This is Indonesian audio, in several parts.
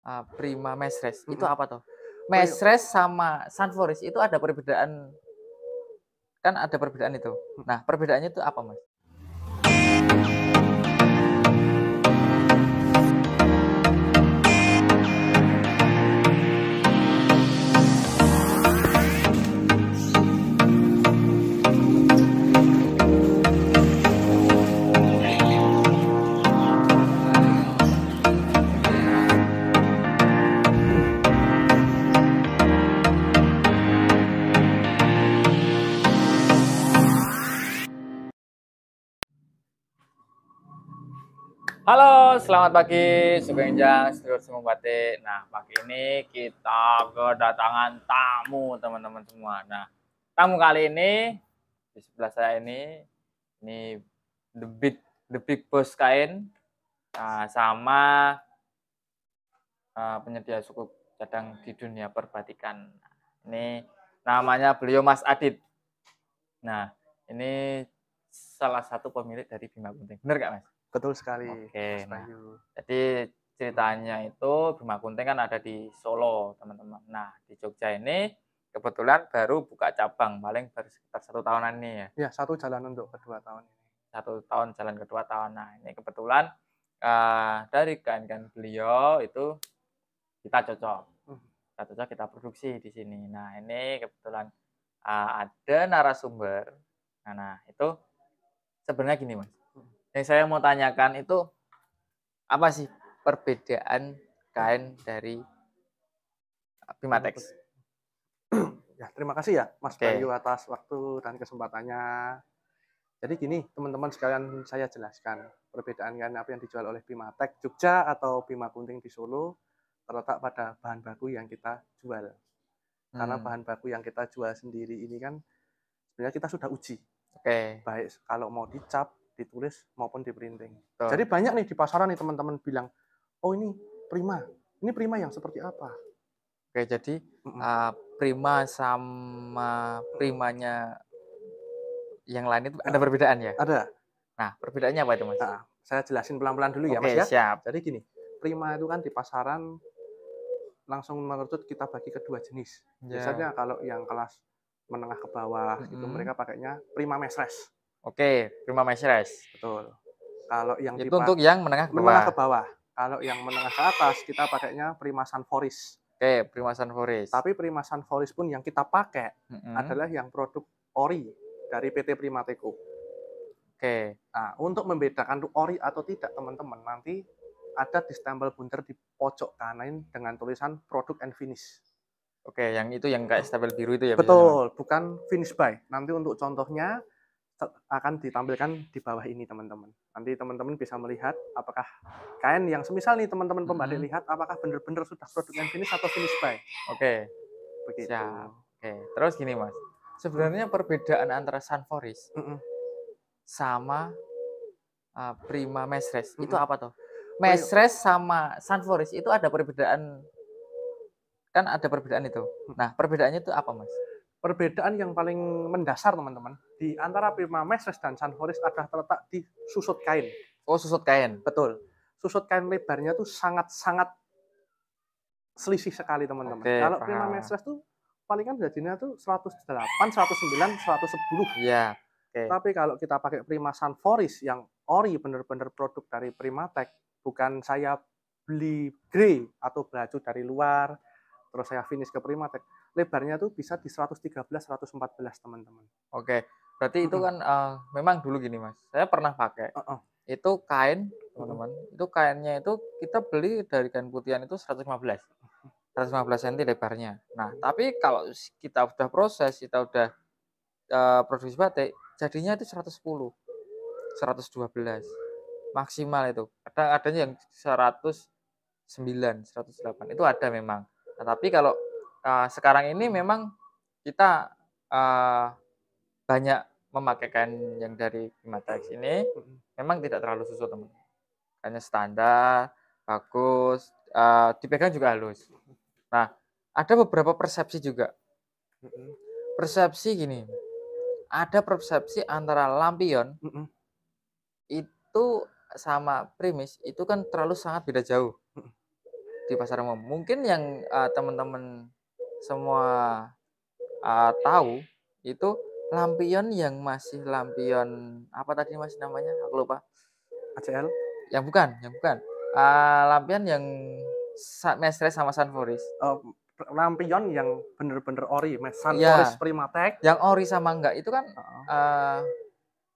Prima Mesres itu Mhm. apa tuh? Oh iya, Mesres sama Sunforest itu ada perbedaan, kan ada perbedaan itu. mhm. Nah, perbedaannya itu apa, Mas? Halo, selamat pagi, Sugeng sedulur semua batik. Nah, pagi ini kita kedatangan tamu, teman-teman semua. Nah, tamu kali ini di sebelah saya ini the big boss kain, sama penyedia suku cadang di dunia perbatikan. Nah, ini namanya beliau Mas Adit. Nah, ini salah satu pemilik dari Bima Gunting. Bener nggak, Mas? Betul sekali, Mas Oke, nah, Bayu. jadi Mhm. ceritanya itu Bima Gunting kan ada di Solo, teman-teman. Nah, di Jogja ini kebetulan baru buka cabang, paling baru sekitar 1 tahunan ini ya. Ya, satu jalan untuk kedua tahun ini. 1 tahun jalan kedua tahun. Nah, ini kebetulan dari kain-kain beliau itu kita cocok. Mhm, Kita cocok kita produksi di sini. Nah, ini kebetulan ada narasumber. Nah, itu sebenarnya gini, Mas. mhm. Yang saya mau tanyakan itu apa sih perbedaan kain dari Prima Pimatex? Putih. Ya, terima kasih ya Mas Bayu Oke, atas waktu dan kesempatannya. Jadi gini, teman-teman sekalian saya jelaskan perbedaan kain apa yang dijual oleh Pimatek Jogja atau Bima Gunting di Solo terletak pada bahan baku yang kita jual. Karena hmm, bahan baku yang kita jual sendiri ini kan sebenarnya kita sudah uji, oke, baik kalau mau dicap, ditulis maupun di printing. Jadi betul. banyak nih di pasaran nih teman-teman bilang, "Oh Prima. Ini Prima yang seperti apa?" Oke, jadi, Mhm, Prima sama mhm. Primanya yang lain itu ada Heeh, perbedaan ya? ada. Nah, perbedaannya apa itu, Mas? Heeh, saya jelasin pelan-pelan dulu ya, Mas, Oke, ya. siap. Jadi gini, Prima itu kan di pasaran langsung mengerucut kita bagi ke 2 jenis. Ya, Biasanya kalau yang kelas menengah ke bawah itu mhm. mereka pakainya Prima Mesres, Oke, Prima Mesres. betul. Kalau yang di Itu untuk yang menengah ke menengah bawah. ke bawah, kalau yang menengah ke atas kita pakainya Prima Sunforis. Oke, Prima Sunforis. Tapi Prima Sunforis pun yang kita pakai Mhm, adalah yang produk ori dari PT Primateco. oke. Nah, untuk membedakan itu ori atau tidak, teman-teman, nanti ada di stempel bunter di pojok kanan dengan tulisan product and finish. Oke, yang itu yang kayak stempel biru itu ya biasanya, Mas? Betul, bukan finish by. Nanti untuk contohnya akan ditampilkan di bawah ini, teman-teman. Nanti teman-teman bisa melihat apakah kain yang semisal nih teman-teman pembatik Mhm, lihat apakah benar-benar sudah product and finish atau finish by. oke. Siap. Begitu. Oke, terus gini, Mas, Hmm, sebenarnya perbedaan antara Sunforis hmm, sama, Prima Mesres itu hmm. apa tuh? Pri- Mesres sama Sunforis itu ada perbedaan, kan ada perbedaan itu. Nah, perbedaannya itu apa, Mas? Perbedaan yang paling mendasar, teman-teman, di antara Prima Mesres dan Sunforis adalah terletak di susut kain. Oh, susut kain. Betul. Susut kain lebarnya tuh sangat-sangat selisih sekali, teman-teman. Oke, Kalau Prima paham. Mesres tuh palingan gajinya tuh 108, 109, 110. Iya, oke. Tapi kalau kita pakai Prima Sunforis yang ori bener-bener produk dari Primatek, bukan saya beli grey atau baju dari luar, terus saya finish ke Primatek, lebarnya tuh bisa di 113, 114, teman-teman. Oke, berarti itu Mhm, kan, memang dulu gini, Mas, saya pernah pakai. heeh, Itu kain, mhm, teman-teman, itu kainnya itu kita beli dari kain putihan itu 115, 115 senti lebarnya. Nah, tapi kalau kita udah proses, kita udah, produksi batik, jadinya itu 110, 112, maksimal itu. Kadang adanya yang 109, 108, itu ada memang. Nah, tapi kalau, sekarang ini mhm, memang kita, banyak memakai kain yang dari Pimatex ini, mhm, memang tidak terlalu susut, teman. Kainnya standar, bagus, dipegang juga halus. Nah, ada beberapa persepsi juga. mhm, Persepsi gini, ada persepsi antara lampion mhm, itu sama primis itu kan terlalu sangat beda jauh. mhm. di pasar umum. Mungkin yang teman-teman semua tahu itu lampion yang masih lampion apa tadi Mas namanya? Aku lupa. ACL. Yang bukan. Lampion yang Mestre sama Sunforis. Lampion yang bener-bener ori, Sunforis Iya, Primatech. yang ori sama enggak itu kan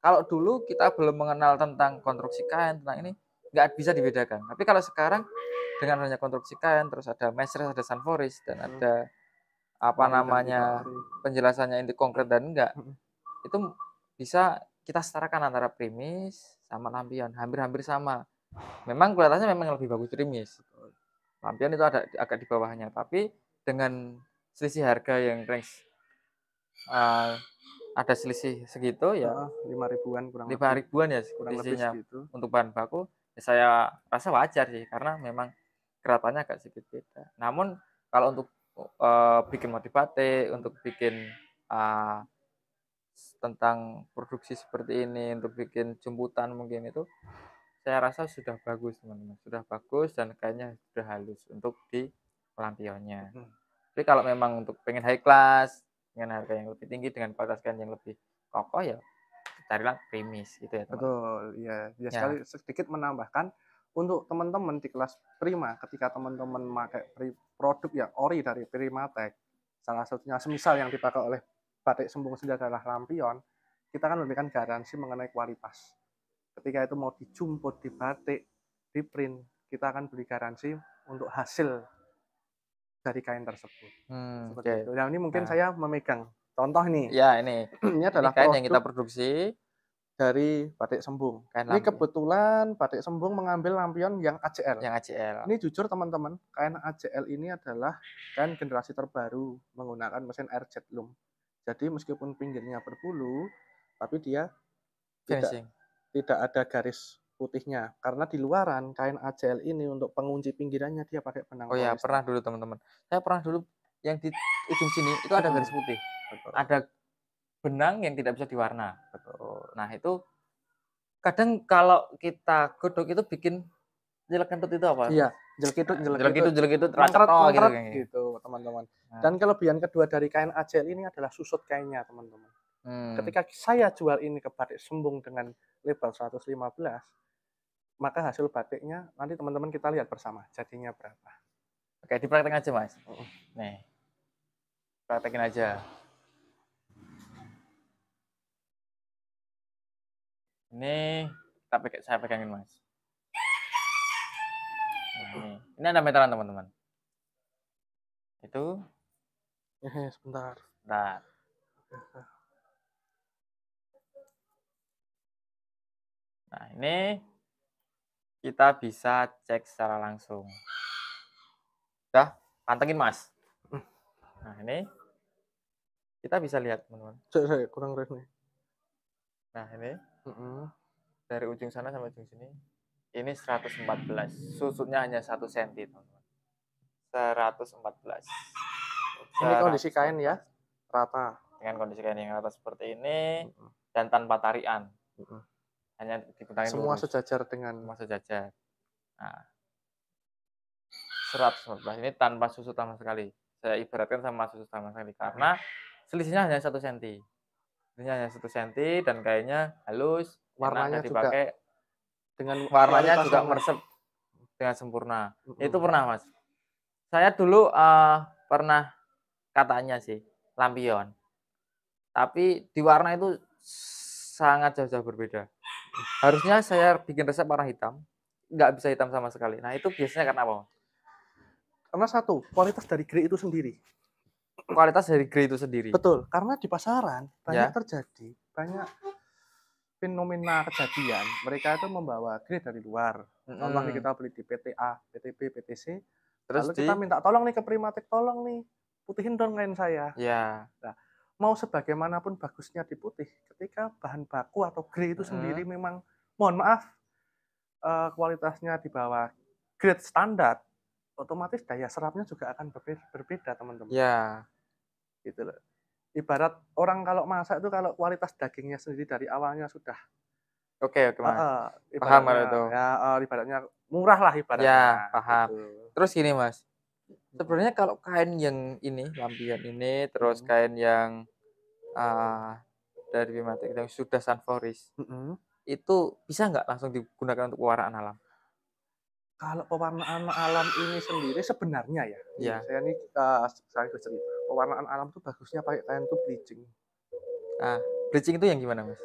kalau dulu kita belum mengenal tentang konstruksi kain, tentang ini nggak bisa dibedakan. Tapi kalau sekarang dengan adanya konstruksi kain, terus ada Mestre, ada Sunforis, dan ada apa Ori dan namanya tidak ori. penjelasannya ini konkret dan enggak, Mm-mm. itu bisa kita setarakan antara Primis sama Lampion, hampir-hampir sama. Memang kelihatannya memang lebih bagus Primis. Lampion itu ada agak di bawahnya, tapi dengan selisih harga yang range ada selisih segitu ya, 5 ribuan kurang 5 lebih. ribuan ya Kurang lebih selisihnya segitu. untuk bahan baku, ya saya rasa wajar sih karena memang keratannya agak sedikit beda. Namun kalau untuk bikin motif batik, untuk bikin tentang produksi seperti ini, untuk bikin jemputan mungkin itu, saya rasa sudah bagus teman-teman, sudah bagus dan kayaknya sudah halus untuk di lampionnya. Tapi kalau memang untuk pengen high class, dengan harga yang lebih tinggi, dengan kualitas kain yang lebih kokoh ya carilah Primis gitu ya teman-teman. Betul, ya. Ya Ya, sekali sedikit menambahkan untuk teman-teman di kelas Prima, ketika teman-teman memakai produk yang ori dari Primatech, salah satunya semisal yang dipakai oleh batik Sembung sendiri adalah lampion, kita akan memberikan garansi mengenai kualitas. Ketika itu mau dijumput, di batik, di print, kita akan beri garansi untuk hasil dari kain tersebut. Seperti oke. itu. Nah, ini mungkin Nah, saya memegang contoh nih. ya ini Ini ini adalah kain yang kita produk produksi, dari batik Sembung. kain Ini lampion kebetulan batik Sembung mengambil lampion yang ACL. yang ACL. Ini jujur teman-teman, kain ACL ini adalah kain generasi terbaru menggunakan mesin airjet loom. Jadi meskipun pinggirnya berbulu, tapi dia tidak Finishing. tidak ada garis putihnya. Karena di luaran kain ACL ini untuk pengunci pinggirannya dia pakai benang Oh ya, polyester. pernah dulu teman-teman. Saya pernah dulu yang di ujung sini itu ada garis putih. Betul. Ada benang yang tidak bisa diwarna. Betul. Nah, itu kadang kalau kita godok itu bikin jelek kentut itu apa? Iya, jelek Jelek itu racak mangkret gitu mangkret kayaknya. gitu teman-teman. Nah, Dan kelebihan kedua dari kain ACL ini adalah susut kainnya teman-teman. Ketika saya jual ini ke batik Sembung dengan label 115, maka hasil batiknya nanti teman-teman kita lihat bersama jadinya berapa. oke, dipraktekin aja Mas. Nih, praktekin aja. Ini saya pegangin Mas. Nah, ini ada meteran teman-teman. Itu, Sebentar. nah, nah ini kita bisa cek secara langsung. Udah, pantengin Mas. Nah ini kita bisa lihat teman-teman. Saya kurang res nih. Nah ini dari ujung sana sampai ujung sini, ini 114. Susutnya hanya 1 cm teman-teman. 114. Ini kondisi kain ya, rata. Dengan kondisi kain yang rata seperti ini dan tanpa tarian. Hanya digunakan Semua lurus. sejajar dengan Semua sejajar. Nah, 114 ini tanpa susut sama sekali. Saya ibaratkan sama susut sama sekali karena selisihnya hanya 1 cm. Selisihnya hanya 1 cm dan kainnya halus, warnanya enak juga dipakai. dengan Warnanya kualitas juga yang meresap dengan sempurna. Itu pernah Mas. Saya dulu pernah katanya sih lampion. Tapi di warna itu sangat jauh-jauh berbeda. Harusnya saya bikin resep warna hitam, nggak bisa hitam sama sekali. Nah itu biasanya karena apa? karena satu, kualitas dari grey itu sendiri. Kualitas dari grey itu sendiri. Betul, karena di pasaran banyak Ya. terjadi, banyak fenomena kejadian. Mereka itu membawa grey dari luar. Contoh nih kita beli di PTA, PTB, PTC, Terus lalu kita minta tolong nih ke Primatech, tolong nih putihin dong kain saya. Ya. Nah, mau sebagaimanapun bagusnya diputih, ketika bahan baku atau grey itu sendiri memang, mohon maaf, kualitasnya di bawah grade standar, otomatis daya serapnya juga akan berbeda teman-teman. Ya. Gitu loh. Ibarat orang kalau masak itu kalau kualitas dagingnya sendiri dari awalnya sudah Oke Mas. Paham kalau ibaratnya itu. ya ibaratnya murah lah ibaratnya. Ya, paham. Gitu. Terus gini Mas, sebenarnya kalau kain yang ini, lampion ini, terus Mhm. kain yang, eee, dari Pimatic yang sudah sunforis, Mhm. itu bisa nggak langsung digunakan untuk pewarnaan alam? Kalau pewarnaan alam ini sendiri sebenarnya ya, ini Iya. saya nih, sekaligus cerita, pewarnaan alam tuh bagusnya pakai kain tuh bleaching. Ah, bleaching itu yang gimana Mas?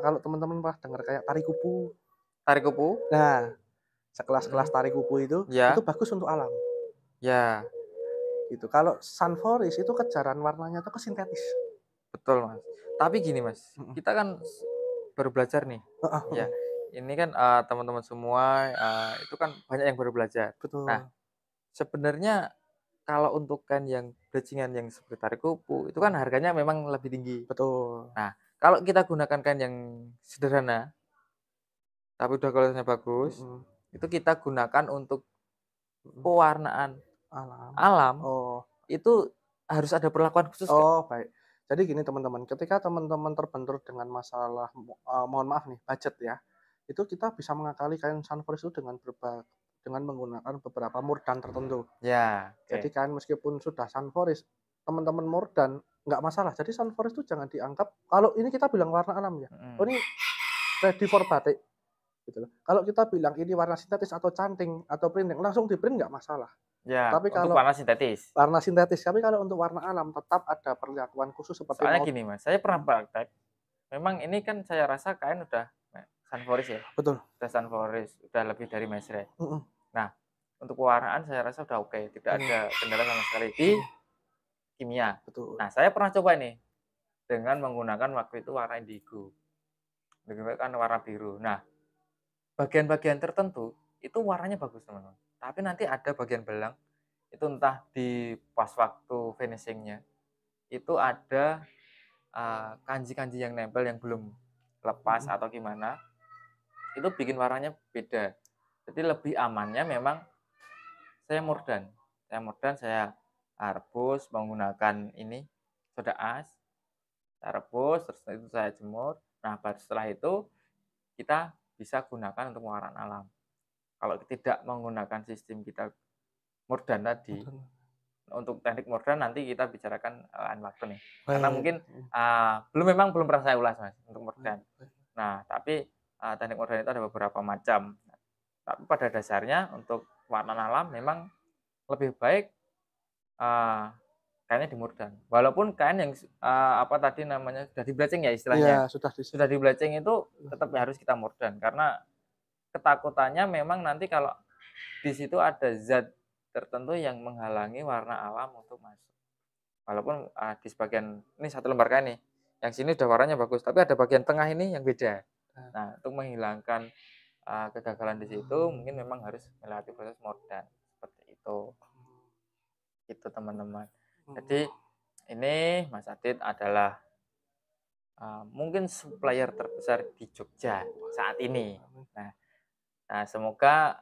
Kalau teman-teman pernah dengar kayak tari kupu, Tarik kupu? nah sekelas-kelas Mhm. tari kupu itu Ya, bagus untuk alam, ya, gitu. Kalau sunforest itu kejaran warnanya tuh ke sintetis. betul Mas. Tapi gini Mas, Mhm. kita kan baru belajar nih, Heeh ya. heeh, Ini kan, teman-teman semua, itu kan banyak yang baru belajar. Nah, betul. sebenarnya kalau untuk kain yang bleaching yang seperti tarik kupu, itu kan Mhm, harganya memang lebih tinggi. betul. Nah, kalau kita gunakan kain yang sederhana, tapi udah kualitasnya bagus, Mhm itu kita gunakan untuk mhm. pewarnaan Alam. alam, Oh. itu harus ada perlakuan khusus nggak? Oh, baik. Jadi gini teman-teman, ketika teman-teman terbentur dengan masalah, mohon maaf nih, budget ya, itu kita bisa mengakali kain sunforest itu dengan menggunakan beberapa murdan tertentu. Ya, Jadi oke. kain meskipun sudah sunforest, teman-teman murdan nggak masalah. Jadi sunforest itu jangan dianggap kalau ini kita bilang warna alam ya, oh Mhm. ini ready for batik, gitu loh. Kalau kita bilang ini warna sintetis atau canting atau printing, langsung di-print nggak masalah. Ya, Tapi untuk kalau warna sintetis. warna sintetis, tapi kalau untuk warna alam tetap ada perlakuan khusus seperti Soalnya mau. gini Mas, saya pernah praktek, memang ini kan saya rasa kain udah sunforest ya, Betul, udah sunforest, udah lebih dari mesra. mhm, Nah, untuk pewarnaan saya rasa udah oke, tidak betul, ada kendala sama sekali di mhm, kimia. betul, Nah, saya pernah coba nih dengan menggunakan waktu itu warna indigo, menggunakan warna biru. Nah, bagian-bagian tertentu itu warnanya bagus teman-teman. Tapi nanti ada bagian belang itu entah di pas waktu finishingnya itu ada kanji-kanji yang nempel yang belum lepas mhm, atau gimana, itu bikin warnanya beda. Jadi lebih amannya memang saya murdan. Saya rebus menggunakan ini soda as, saya rebus terus itu saya jemur. Nah, baru setelah itu kita bisa gunakan untuk pewarnaan alam. Kalau tidak menggunakan sistem kita murdan tadi, betul, untuk teknik murdan nanti kita bicarakan lain waktu nih. Karena baik, mungkin, mhm, belum pernah saya ulas Mas, untuk baik murdan. baik, Nah, tapi, teknik murdan itu ada beberapa macam. Tapi pada dasarnya untuk warna alam memang lebih baik, eee, kainnya di murdan. Walaupun kain yang apa tadi namanya, sudah di-bleaching ya iya istilahnya. sudah Sudah di-bleaching itu tetap harus kita murdan, karena ketakutannya memang nanti kalau di situ ada zat tertentu yang menghalangi warna alam untuk masuk. Walaupun, di sebagian ini satu lembar kain nih, yang sini udah warnanya bagus, tapi ada bagian tengah ini yang beda. nah, Nah, untuk menghilangkan, kegagalan di situ mungkin memang harus melewati proses mordan, seperti itu, gitu teman-teman. mhm, Jadi ini Mas Adit adalah, mungkin supplier terbesar di Jogja saat ini. amin, Nah semoga,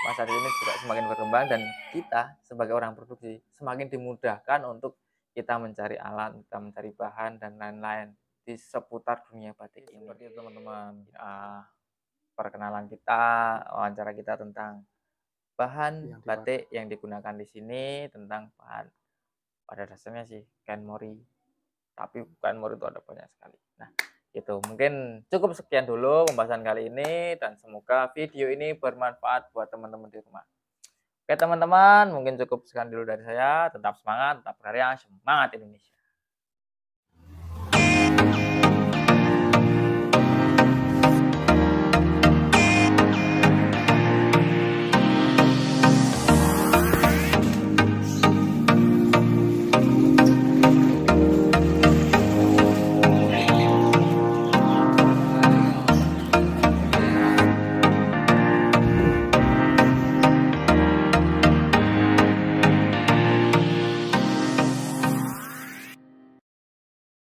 Mas Adit ini juga semakin berkembang dan kita sebagai orang produksi semakin dimudahkan untuk kita mencari alat, kita mencari bahan dan lain-lain di seputar dunia batik ini. Seperti itu teman-teman, perkenalan kita, wawancara kita tentang bahan yang batik dipakai. yang digunakan di sini, tentang bahan pada dasarnya sih kain mori, tapi kain mori itu ada banyak sekali. Nah, itu mungkin cukup sekian dulu pembahasan kali ini dan semoga video ini bermanfaat buat teman-teman di rumah. Oke teman-teman, mungkin cukup sekian dulu dari saya. Tetap semangat, tetap berkarya, semangat Indonesia.